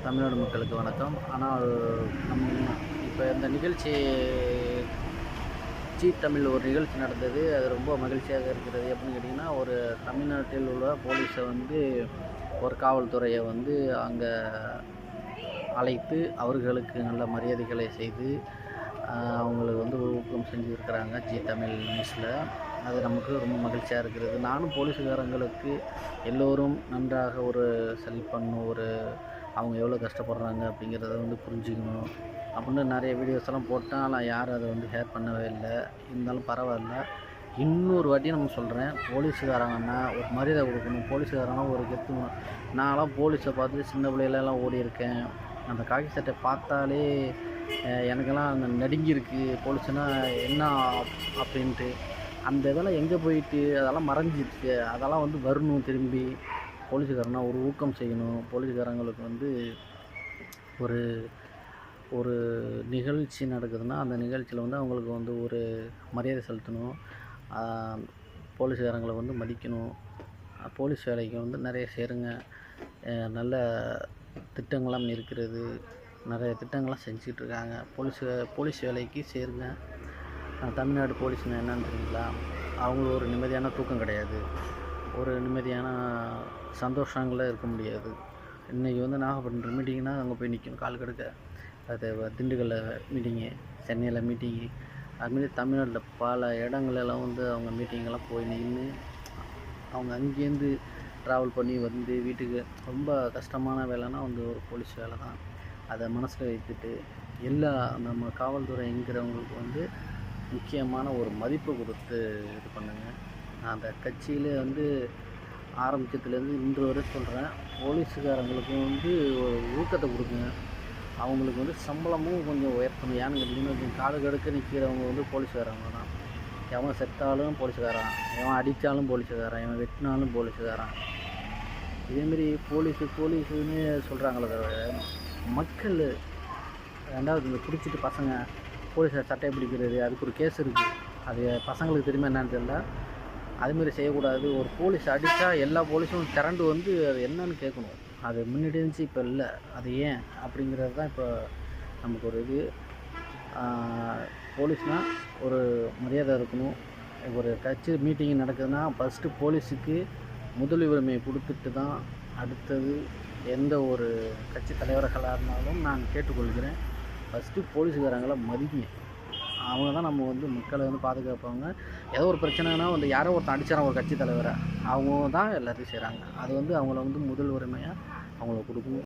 தமிழ்நாடு மக்களுக்கு வணக்கம். ஆனால் இப்போ இந்த நிகழ்ச்சி தமிழ் ஒரு நிகழ்ச்சி நடந்தது. அது ரொம்ப மகிழ்ச்சியாக இருக்கிறது. எப்படின்னு கேட்டிங்கன்னா, ஒரு தமிழ்நாட்டில் உள்ள போலீஸை ஒரு காவல்துறையை அங்கே அழைத்து அவர்களுக்கு நல்ல மரியாதைகளை செய்து அவங்களுக்கு ஊக்கம் செஞ்சுருக்கிறாங்க தமிழ் நியூஸில். அது நமக்கு ரொம்ப மகிழ்ச்சியாக இருக்கிறது. நானும் போலீஸுக்காரங்களுக்கு எல்லோரும் நன்றாக ஒரு செலக்ட் பண்ணணும், அவங்க எவ்வளோ கஷ்டப்படுறாங்க அப்படிங்கிறத புரிஞ்சுக்கணும் அப்படின்னு நிறைய வீடியோஸ் எல்லாம் போட்டேன். ஆனால் யாரும் அதை ஷேர் பண்ணவே இல்லை. இருந்தாலும் பரவாயில்ல, இன்னொரு வாட்டி நம்ம சொல்கிறேன், போலீஸுக்காரங்கன்னா ஒரு மரியாதை கொடுக்கணும். போலீஸுக்காரங்கன்னா ஒரு கெத்து. நான்லாம் போலீஸை பார்த்து சின்ன பிள்ளைகளெல்லாம் ஓடி இருக்கேன். அந்த காக்கி சட்டை பார்த்தாலே எனக்கெல்லாம் அந்த நடுங்கியிருக்கு. போலீஸ்னா என்ன அப்படின்ட்டு. அந்த இதெல்லாம் எங்கே போயிட்டு அதெல்லாம் மறைஞ்சிருச்சு. அதெல்லாம் வரணும். திரும்பி போலீஸுக்காரனா ஒரு ஊக்கம் செய்யணும். போலீஸுக்காரங்களுக்கு ஒரு ஒரு நிகழ்ச்சி நடக்குதுன்னா அந்த நிகழ்ச்சியில் அவங்களுக்கு ஒரு மரியாதை செலுத்தணும். போலீஸுக்காரங்களை மதிக்கணும். போலீஸ் வேலைக்கு நிறைய சேருங்க. நல்ல திட்டங்கள்லாம் இருக்கிறது. நிறைய திட்டங்கள்லாம் செஞ்சிட்ருக்காங்க. போலீஸ் வேலைக்கு சேருங்க. தமிழ்நாடு போலீஸ்னால் என்னன்னு தெரியுங்களா? அவங்களுக்கு ஒரு நிம்மதியான தூக்கம் கிடையாது. ஒரு நிம்மதியான சந்தோஷங்களில் இருக்க முடியாது. இன்றைக்கி நாகப்பட்டினம் மீட்டிங்னால் அங்கே போய் நிற்கணும் கால் கெடுக்க. அது திண்டுக்கல்லில் மீட்டிங்கு, சென்னையில் மீட்டிங்கு, அதுமாரி தமிழ்நாட்டில் பல இடங்களெல்லாம் அவங்க மீட்டிங்கெல்லாம் போய் நின்று அவங்க அங்கேருந்து ட்ராவல் பண்ணி வீட்டுக்கு ரொம்ப கஷ்டமான வேலைன்னா ஒரு போலீஸ் வேலை தான். அதை மனசில் வைத்துட்டு எல்லா நம்ம காவல்துறைங்கிறவங்களுக்கு முக்கியமான ஒரு மதிப்பு கொடுத்து இது பண்ணுங்கள். நான் அந்த கட்சியில் ஆரம்பித்ததுலேருந்து இன்று வரை சொல்கிறேன், போலீஸுக்காரங்களுக்கு ஒரு ஊக்கத்தை கொடுக்குங்க. அவங்களுக்கு சம்பளமும் கொஞ்சம் உயர்த்தணும். ஏன்னு கேட்டிங்கன்னா, காடு கடுக்க நிற்கிறவங்க போலீஸுக்காரங்க தான். எவன் செத்தாலும் போலீஸுக்காரன், எவன் அடித்தாலும் போலீஸுக்காரன், எவன் வெட்டினாலும் போலீஸுக்காரன். இதேமாரி போலீஸுன்னு சொல்கிறாங்களே தவிர மக்கள் ரெண்டாவது இந்த குடிச்சிட்டு பசங்க போலீஸை சட்டையை பிடிக்கிறது, அதுக்கு ஒரு கேஸ் இருக்குது. அது பசங்களுக்கு தெரியுமா என்னன்னு தெரியல. அதுமாரி செய்யக்கூடாது. ஒரு போலீஸ் அடித்தா எல்லா போலீஸும் திரண்டு அது என்னன்னு கேட்கணும். அது முன்னாடி இருந்துச்சு, இப்போ இல்லை. அது ஏன் அப்படிங்கிறது தான் இப்போ நமக்கு ஒரு இது. போலீஸ்னால் ஒரு மரியாதை இருக்கணும். ஒரு கட்சி மீட்டிங் நடக்குதுன்னா ஃபஸ்ட்டு போலீஸுக்கு முதல் உரிமையை கொடுத்துட்டு தான் அடுத்தது எந்த ஒரு கட்சி தலைவர்களாக இருந்தாலும் நான் கேட்டுக்கொள்கிறேன். ஃபஸ்ட்டு போலீஸுக்காரங்களை மதிங்க. அவங்க தான் நம்ம மக்களை பாதுகாப்பாங்க. ஏதோ ஒரு பிரச்சனைனா யாரோ ஒருத்தன் அடிச்சாரான் ஒரு கட்சி தலைவரை, அவங்க தான் எல்லாத்தையும் செய்கிறாங்க. அது அவங்கள முதல் உரிமையாக அவங்கள கொடுக்கணும்.